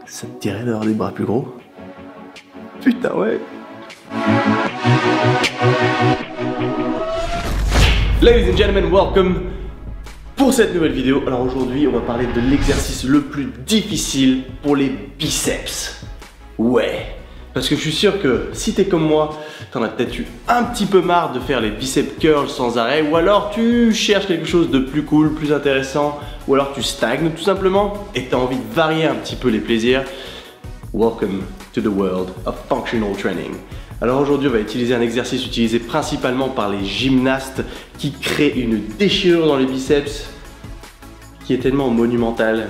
Ça te dirait d'avoir des bras plus gros? Putain ouais. Ladies and gentlemen, welcome pour cette nouvelle vidéo. Alors aujourd'hui, on va parler de l'exercice le plus difficile pour les biceps. Ouais. Parce que je suis sûr que si t'es comme moi, t'en as peut-être eu un petit peu marre de faire les biceps curls sans arrêt, ou alors tu cherches quelque chose de plus cool, plus intéressant, ou alors tu stagnes tout simplement et t'as envie de varier un petit peu les plaisirs. Welcome to the world of functional training. Alors aujourd'hui, on va utiliser un exercice utilisé principalement par les gymnastes qui crée une déchirure dans les biceps qui est tellement monumentale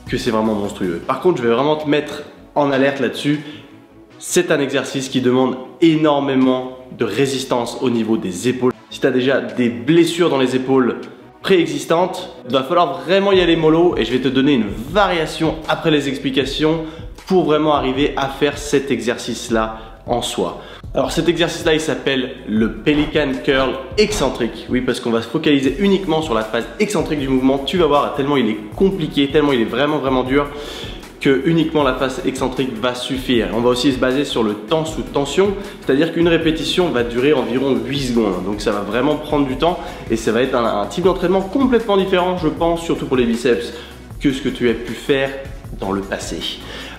que c'est vraiment monstrueux. Par contre, je vais vraiment te mettre en alerte là-dessus. C'est un exercice qui demande énormément de résistance au niveau des épaules. Si tu as déjà des blessures dans les épaules préexistantes, il va falloir vraiment y aller mollo et je vais te donner une variation après les explications pour vraiment arriver à faire cet exercice-là en soi. Alors cet exercice-là, il s'appelle le Pelican Curl excentrique. Oui, parce qu'on va se focaliser uniquement sur la phase excentrique du mouvement. Tu vas voir, tellement il est compliqué, tellement il est vraiment dur, que uniquement la phase excentrique va suffire. On va aussi se baser sur le temps sous tension, c'est-à-dire qu'une répétition va durer environ 8 secondes. Donc ça va vraiment prendre du temps et ça va être un type d'entraînement complètement différent, je pense, surtout pour les biceps, que ce que tu as pu faire dans le passé.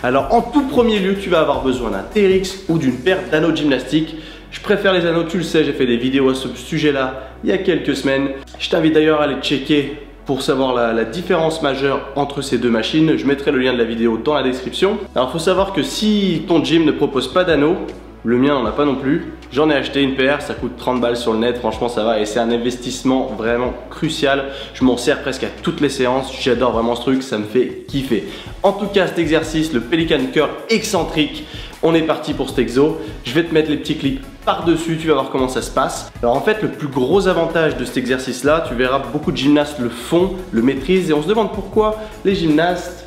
Alors en tout premier lieu, tu vas avoir besoin d'un TRX ou d'une paire d'anneaux de gymnastique. Je préfère les anneaux, tu le sais, j'ai fait des vidéos à ce sujet-là il y a quelques semaines. Je t'invite d'ailleurs à aller checker pour savoir la différence majeure entre ces deux machines. Je mettrai le lien de la vidéo dans la description. Alors il faut savoir que si ton gym ne propose pas d'anneaux, le mien n'en a pas non plus, j'en ai acheté une paire, ça coûte 30 balles sur le net, franchement ça va et c'est un investissement vraiment crucial. Je m'en sers presque à toutes les séances, j'adore vraiment ce truc, ça me fait kiffer. En tout cas cet exercice, le Pelican Curl excentrique, on est parti pour cet exo. Je vais te mettre les petits clips par-dessus, tu vas voir comment ça se passe. Alors en fait, le plus gros avantage de cet exercice-là, tu verras beaucoup de gymnastes le font, le maîtrisent et on se demande pourquoi les gymnastes,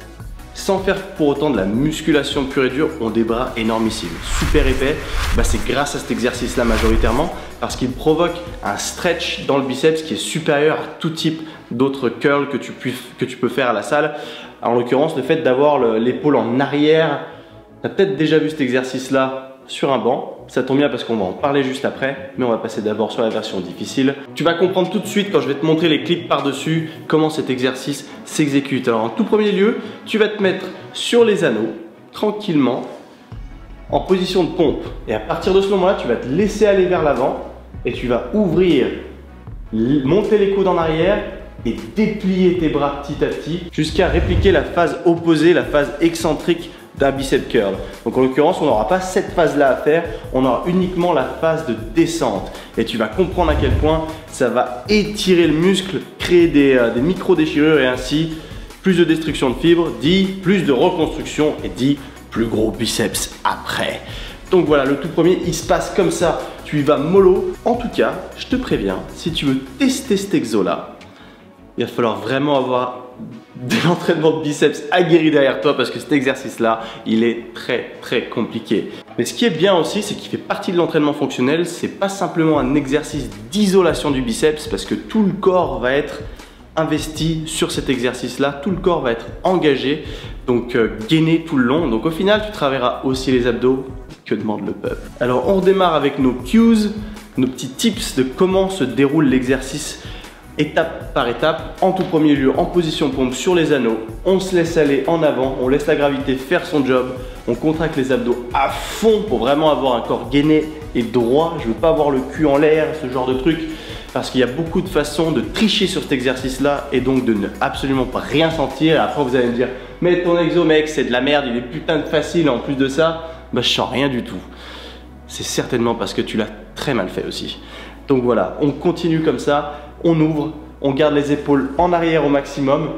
sans faire pour autant de la musculation pure et dure, ont des bras énormissimes, super épais. Bah, c'est grâce à cet exercice-là majoritairement parce qu'il provoque un stretch dans le biceps qui est supérieur à tout type d'autres curls que tu peux faire à la salle. En l'occurrence, le fait d'avoir l'épaule en arrière. Tu as peut-être déjà vu cet exercice-là sur un banc. Ça tombe bien parce qu'on va en parler juste après, mais on va passer d'abord sur la version difficile. Tu vas comprendre tout de suite quand je vais te montrer les clips par-dessus comment cet exercice s'exécute. Alors en tout premier lieu, tu vas te mettre sur les anneaux, tranquillement, en position de pompe. Et à partir de ce moment-là, tu vas te laisser aller vers l'avant et tu vas ouvrir, monter les coudes en arrière et déplier tes bras petit à petit jusqu'à répliquer la phase opposée, la phase excentrique d'un bicep curl. Donc en l'occurrence, on n'aura pas cette phase-là à faire, on aura uniquement la phase de descente. Et tu vas comprendre à quel point ça va étirer le muscle, créer des micro-déchirures et ainsi plus de destruction de fibres, dit plus de reconstruction et dit plus gros biceps après. Donc voilà, le tout premier, il se passe comme ça, tu y vas mollo. En tout cas, je te préviens, si tu veux tester cet exo-là, il va falloir vraiment avoir de l'entraînement de biceps aguerri derrière toi parce que cet exercice-là, il est très compliqué. Mais ce qui est bien aussi, c'est qu'il fait partie de l'entraînement fonctionnel. C'est pas simplement un exercice d'isolation du biceps parce que tout le corps va être investi sur cet exercice-là. Tout le corps va être engagé, donc gainé tout le long. Donc au final, tu travailleras aussi les abdos. Que demande le peuple? Alors on redémarre avec nos cues, nos petits tips de comment se déroule l'exercice étape par étape. En tout premier lieu, en position pompe sur les anneaux, on se laisse aller en avant, on laisse la gravité faire son job, on contracte les abdos à fond pour vraiment avoir un corps gainé et droit. Je veux pas avoir le cul en l'air, ce genre de truc, parce qu'il y a beaucoup de façons de tricher sur cet exercice-là et donc de ne absolument pas rien sentir. Et après vous allez me dire, mais ton exo mec c'est de la merde, il est putain de facile en plus de ça. Bah je sens rien du tout. C'est certainement parce que tu l'as très mal fait aussi. Donc voilà, on continue comme ça. On ouvre, on garde les épaules en arrière au maximum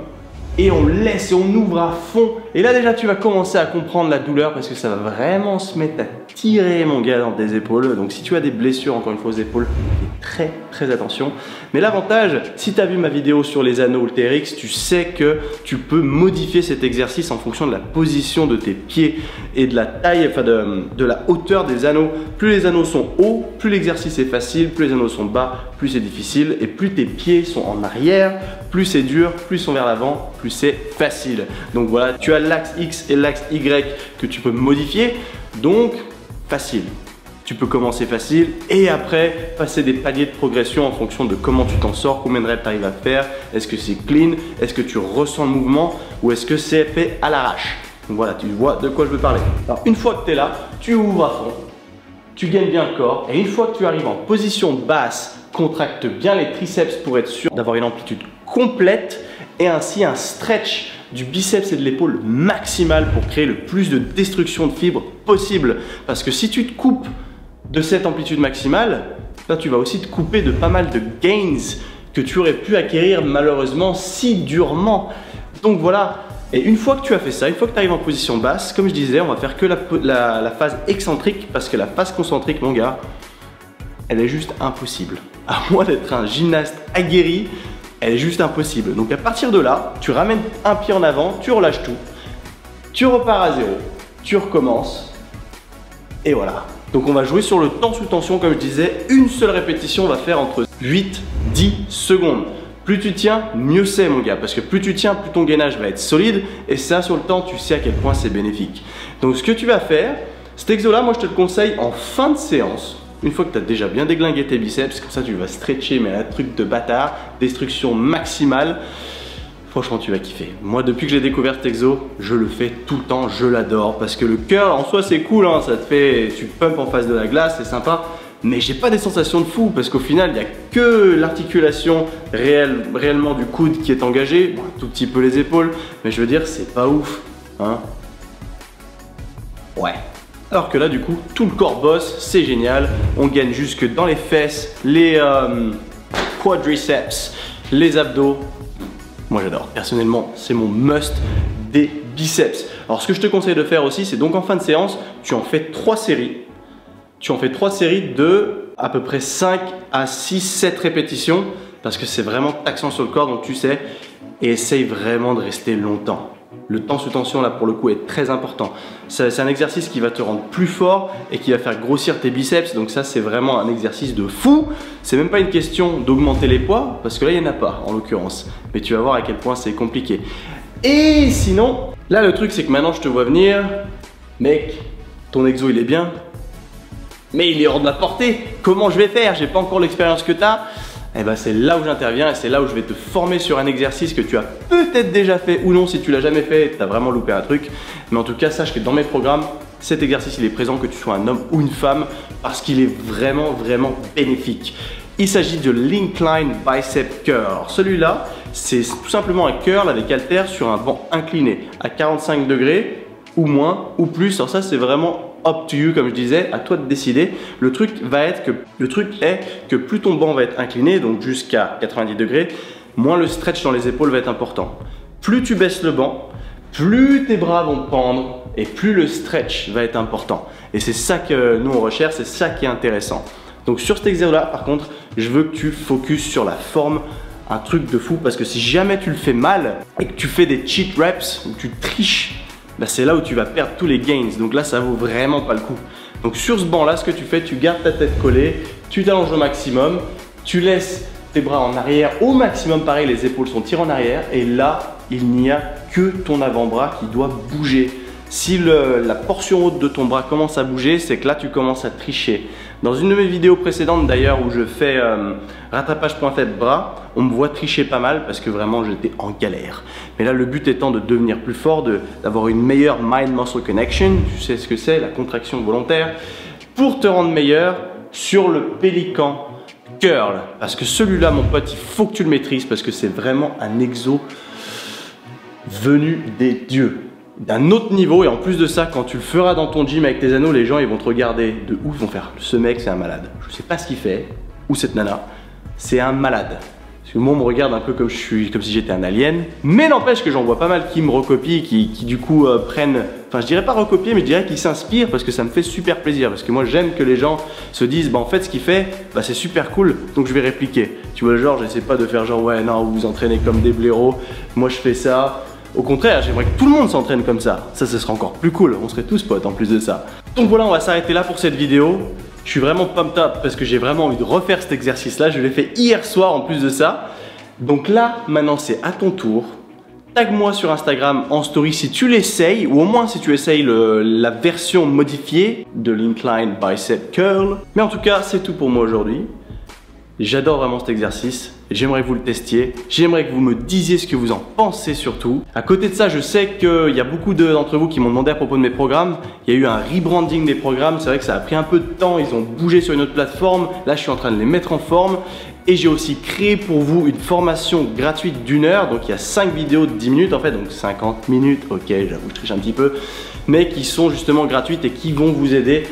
et on laisse et on ouvre à fond Et là déjà tu vas commencer à comprendre la douleur parce que ça va vraiment se mettre à tirer mon gars dans tes épaules. Donc si tu as des blessures encore une fois aux épaules, fais très attention. Mais l'avantage, si tu as vu ma vidéo sur les anneaux TRX, tu sais que tu peux modifier cet exercice en fonction de la position de tes pieds et de la taille, enfin de la hauteur des anneaux. Plus les anneaux sont hauts, plus l'exercice est facile, plus les anneaux sont bas, plus c'est difficile. Et plus tes pieds sont en arrière, plus c'est dur, plus ils sont vers l'avant, plus c'est facile. Donc voilà, tu as l'axe X et l'axe Y que tu peux modifier, donc facile. Tu peux commencer facile et après passer des paliers de progression en fonction de comment tu t'en sors, combien de reps tu arrives à faire, est-ce que c'est clean, est-ce que tu ressens le mouvement ou est-ce que c'est fait à l'arrache. Donc voilà, tu vois de quoi je veux parler. Alors une fois que tu es là, tu ouvres à fond, tu gagnes bien le corps et une fois que tu arrives en position basse, contracte bien les triceps pour être sûr d'avoir une amplitude complète et ainsi un stretch du biceps et de l'épaule maximal pour créer le plus de destruction de fibres possible. Parce que si tu te coupes de cette amplitude maximale, là tu vas aussi te couper de pas mal de gains que tu aurais pu acquérir malheureusement si durement. Donc voilà, et une fois que tu as fait ça, une fois que tu arrives en position basse, comme je disais, on va faire que la phase excentrique parce que la phase concentrique, mon gars, elle est juste impossible. À moins d'être un gymnaste aguerri, elle est juste impossible. Donc à partir de là, tu ramènes un pied en avant, tu relâches tout, tu repars à zéro, tu recommences et voilà. Donc on va jouer sur le temps sous tension comme je disais, une seule répétition va faire entre 8-10 secondes. Plus tu tiens, mieux c'est mon gars, parce que plus tu tiens, plus ton gainage va être solide et ça sur le temps, tu sais à quel point c'est bénéfique. Donc ce que tu vas faire, cet exo là, moi je te le conseille en fin de séance. Une fois que tu as déjà bien déglingué tes biceps, comme ça tu vas stretcher, mais un truc de bâtard, destruction maximale. Franchement, tu vas kiffer. Moi, depuis que j'ai découvert cet exo, je le fais tout le temps, je l'adore. Parce que le curl, en soi, c'est cool, hein, ça te fait, tu pumpes en face de la glace, c'est sympa. Mais j'ai pas des sensations de fou, parce qu'au final, il n'y a que l'articulation réellement du coude qui est engagée. Bon, un tout petit peu les épaules, mais je veux dire, c'est pas ouf. Hein. Ouais. Alors que là, du coup, tout le corps bosse, c'est génial. On gagne jusque dans les fesses, les quadriceps, les abdos. Moi j'adore, personnellement c'est mon must des biceps. Alors ce que je te conseille de faire aussi, c'est donc en fin de séance, tu en fais 3 séries. Tu en fais 3 séries de à peu près 5 à 6, 7 répétitions parce que c'est vraiment taxant sur le corps, donc tu sais, et essaye vraiment de rester longtemps. Le temps sous tension là pour le coup est très important. C'est un exercice qui va te rendre plus fort et qui va faire grossir tes biceps, donc ça c'est vraiment un exercice de fou. C'est même pas une question d'augmenter les poids parce que là il n'y en a pas en l'occurrence, mais tu vas voir à quel point c'est compliqué. Et sinon, là le truc c'est que maintenant je te vois venir, mec, ton exo il est bien, mais il est hors de ma portée. Comment je vais faire? J'ai pas encore l'expérience que tu as. Et ben c'est là où j'interviens et c'est là où je vais te former sur un exercice que tu as peut-être déjà fait ou non. Si tu l'as jamais fait, tu as vraiment loupé un truc. Mais en tout cas, sache que dans mes programmes, cet exercice il est présent que tu sois un homme ou une femme parce qu'il est vraiment bénéfique. Il s'agit de l'Incline Bicep Curl. Celui-là, c'est tout simplement un curl avec haltère sur un banc incliné à 45 degrés ou moins ou plus. Alors ça c'est vraiment up to you, comme je disais, à toi de décider. Le truc est que plus ton banc va être incliné, donc jusqu'à 90 degrés, moins le stretch dans les épaules va être important. Plus tu baisses le banc, plus tes bras vont pendre et plus le stretch va être important. Et c'est ça que nous on recherche, c'est ça qui est intéressant. Donc sur cet exercice là, par contre, je veux que tu focuses sur la forme, un truc de fou, parce que si jamais tu le fais mal et que tu fais des cheat reps, ou tu triches, bah c'est là où tu vas perdre tous les gains. Donc là, ça vaut vraiment pas le coup. Donc sur ce banc là, ce que tu fais, tu gardes ta tête collée, tu t'allonges au maximum, tu laisses tes bras en arrière au maximum, pareil, les épaules sont tirées en arrière et là, il n'y a que ton avant-bras qui doit bouger. Si la portion haute de ton bras commence à bouger, c'est que là tu commences à tricher. Dans une de mes vidéos précédentes d'ailleurs où je fais rattrapage point tête bras, on me voit tricher pas mal parce que vraiment j'étais en galère. Mais là le but étant de devenir plus fort, d'avoir une meilleure mind-muscle connection, tu sais ce que c'est, la contraction volontaire, pour te rendre meilleur sur le pélican curl. Parce que celui-là mon pote, il faut que tu le maîtrises parce que c'est vraiment un exo venu des dieux. D'un autre niveau, et en plus de ça, quand tu le feras dans ton gym avec tes anneaux, les gens ils vont te regarder de ouf, ils vont faire ce mec c'est un malade. Je sais pas ce qu'il fait, ou cette nana, c'est un malade. Tout le monde me regarde un peu comme si j'étais un alien. Mais n'empêche que j'en vois pas mal qui me recopient, qui du coup prennent... Enfin, je dirais pas recopier, mais je dirais qu'ils s'inspirent parce que ça me fait super plaisir. Parce que moi, j'aime que les gens se disent, bah en fait, ce qu'il fait, bah c'est super cool, donc je vais répliquer. Tu vois, genre, j'essaie pas de faire genre, ouais, non, vous vous entraînez comme des blaireaux, moi je fais ça. Au contraire, j'aimerais que tout le monde s'entraîne comme ça. Ça serait encore plus cool, on serait tous potes en plus de ça. Donc voilà, on va s'arrêter là pour cette vidéo. Je suis vraiment pumped up parce que j'ai vraiment envie de refaire cet exercice-là. Je l'ai fait hier soir en plus de ça. Donc là, maintenant, c'est à ton tour. Tag-moi sur Instagram en story si tu l'essayes, ou au moins si tu essayes la version modifiée de l'Incline Bicep Curl. Mais en tout cas, c'est tout pour moi aujourd'hui. J'adore vraiment cet exercice, j'aimerais que vous le testiez, j'aimerais que vous me disiez ce que vous en pensez surtout. À côté de ça, je sais qu'il y a beaucoup d'entre vous qui m'ont demandé à propos de mes programmes. Il y a eu un rebranding des programmes, c'est vrai que ça a pris un peu de temps, ils ont bougé sur une autre plateforme. Là, je suis en train de les mettre en forme. Et j'ai aussi créé pour vous une formation gratuite d'1 heure. Donc il y a 5 vidéos de 10 minutes en fait, donc 50 minutes, ok, j'avoue je triche un petit peu. Mais qui sont justement gratuites et qui vont vous aider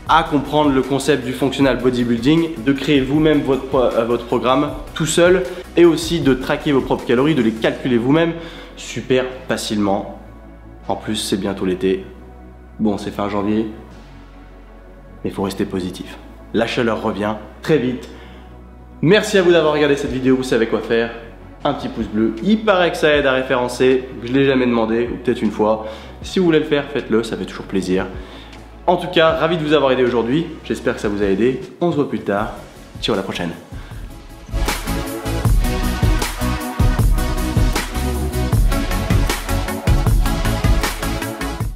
à comprendre le concept du functional bodybuilding, de créer vous-même votre programme tout seul et aussi de traquer vos propres calories, de les calculer vous-même super facilement. En plus, c'est bientôt l'été. Bon, c'est fin janvier, mais il faut rester positif. La chaleur revient très vite. Merci à vous d'avoir regardé cette vidéo, vous savez quoi faire. Un petit pouce bleu, il paraît que ça aide à référencer. Je ne l'ai jamais demandé, ou peut-être une fois. Si vous voulez le faire, faites-le, ça fait toujours plaisir. En tout cas, ravi de vous avoir aidé aujourd'hui. J'espère que ça vous a aidé. On se voit plus tard. Ciao, à la prochaine.